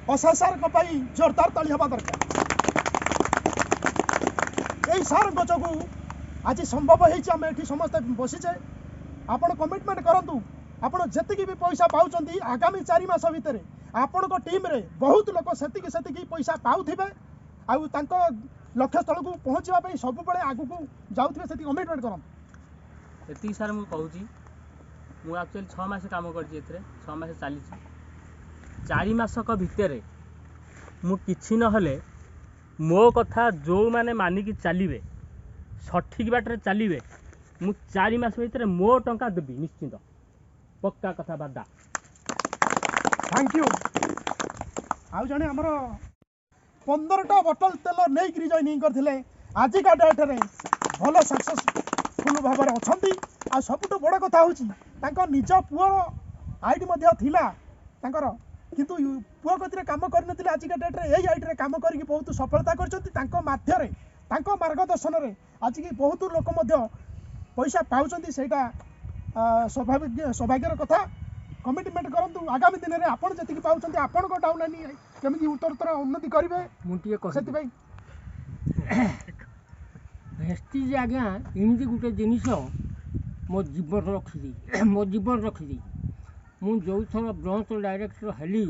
अशा सार जोरदार ताली हवा दरकार। यही सार जो आज संभव होमें समस्ते बसीचे आपण कमिटमेंट करूँ आपण जी भी पैसा पाँच आगामी 4 मास भितर आपण टीम रे बहुत लोग से पैसा पाऊे आउ लक्ष्य स्थल को पहुँचापी सब आग को जाऊे से कमिटमेंट करती। ये सार मुझे मुझे एक्चुअली 6 मास कम कर 6 मास चली 4 मासक भितर मुझे ना मो कथा जो मैंने मानिकी चलिए सठिक बाटर चलिए मु 4 मास भितर मो टंका देवी निश्चिंत पक्का कथा बादा। Thank you. आउ जने हमर 15टा बोतल तेल नहीं जॉइनिंग करथिले आजिका डेट रे भल सक्सेसफुल भाव अच्छा। आ सबुठ बड़ कथा हूँ निज पुअर आईडी थिला किंतु पुआ गति कम कर आजिका डेट रे यही आईडी कम करके बहुत सफलता कर मार्गदर्शन रे आज की बहुत लोक पैसा पाँच सेटा सौभाग्यर कथा। कमिटमेंट करूँ आगामी दिन में आपड़ जी पाँच आपण डाउन लाइन केमी उत्तर उन्नति करेंगे से भेस्टिज आज्ञा एमती गोटे जिनिस मो जीवन रखी मु जो थर ब्रांच डायरेक्टर हेली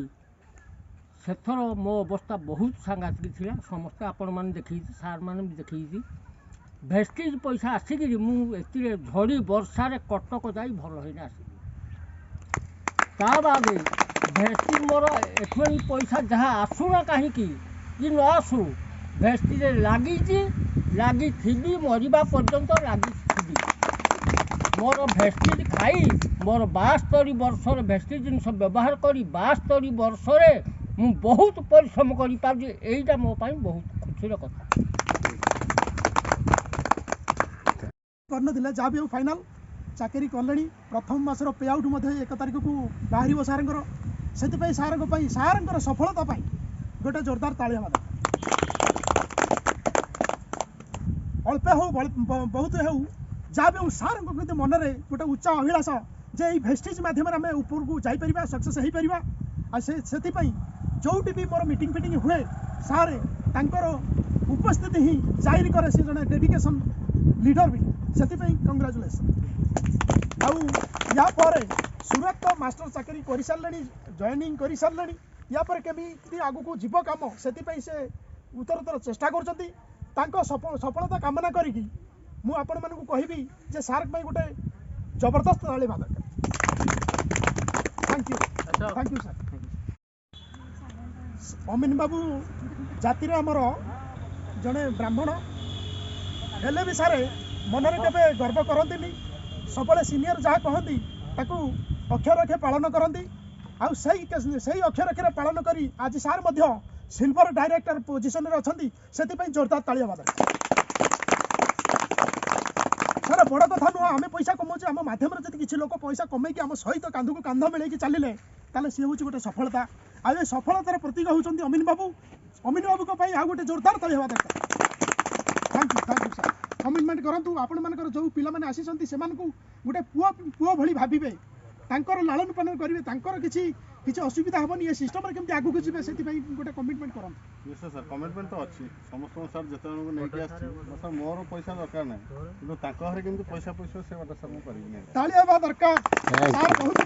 से थर मो अवस्था बहुत सांघातिक थिला। समस्ते आपण मैंने देखी सार मैंने भी देखी भेस्टिज पैसा आसिक मुझे झड़ी वर्षार कटक जाई भल होना आस बाद भेस्टिज मोर एठुआनी पैसा जहाँ आसुना कहीं न आसू भेस्टिज लगी थी मरवा पर्यंत लगी मोर भेस्टिज खाई मोर 72 वर्ष भेस्टिज जिन व्यवहार करी 72 वर्ष मु बहुत परिश्रम कर मो बहुत खुशी कथा करन जहाँ भी फाइनाल चाकरी कले प्रथम मासर पे आउट 1 तारिख को बाहर सार से सार सफलता गोटे जोरदार ताली हवा अल्प हो बहुत हो जहाँ भी सार मन में गोटे उच्चा अभिलाष जे भेस्टिज मध्यम आम ऊपर को जापर सक्सेस हो पार से जोटी भी मोर मीटिंग फिटिंग हुए सारे उपस्थिति ही जाहिर करे सी जड़े डेडिकेशन लीडर भी से कंग्राचुलेसन। आउ या पर सूरत तो मास्टर चाकरी कर सारे जॉइनिंग कर सारे या पर केमी आगु को जीव कम से उत्तरोत्तर चेष्टा कर सफलता कामना करी मु आपण मानू कहबी जे सार गोटे जबरदस्त ताली दरकार। Thank you sir. Amin babu जाति आमर जड़े ब्राह्मण हेले भी सारे मनरे केबे गर्व करती सब सीनियर जहाँ कहती अक्षर अक्षर पालन करती आउ सही अक्षर अक्षर पालन करी आज सार सिल्वर डायरेक्टर पोजिशन रे अछंती से जोरदार ताली हवा दरकार। सर बड़ कथा नुह आम पैसा कमाऊे आम मध्यम किसी लोक पैसा कमे आम सहित कांध को कांध मिले चलिए ताले सी हूँ गोटे सफलता आ सफलतार प्रतीक होती अमीन बाबू आ गोटे जोरदार ताली हवा दरकार। Thank you sir. कमिटमेंट करूँ आपण मान जो पिला आसी गोटे पुओ भली भावे लालन पालन करेंगे किसी असुविधा हेनी ये सिस्टम केमती आगू जी से गोटे कमिटमेंट करूँ। निश्चय सर कमिटमेंट तो अच्छी समस्त सर जिते सर मोर पैसा दरकार ना कि पैसा पैसा से सर मुझे ताली हवा दरकार। बहुत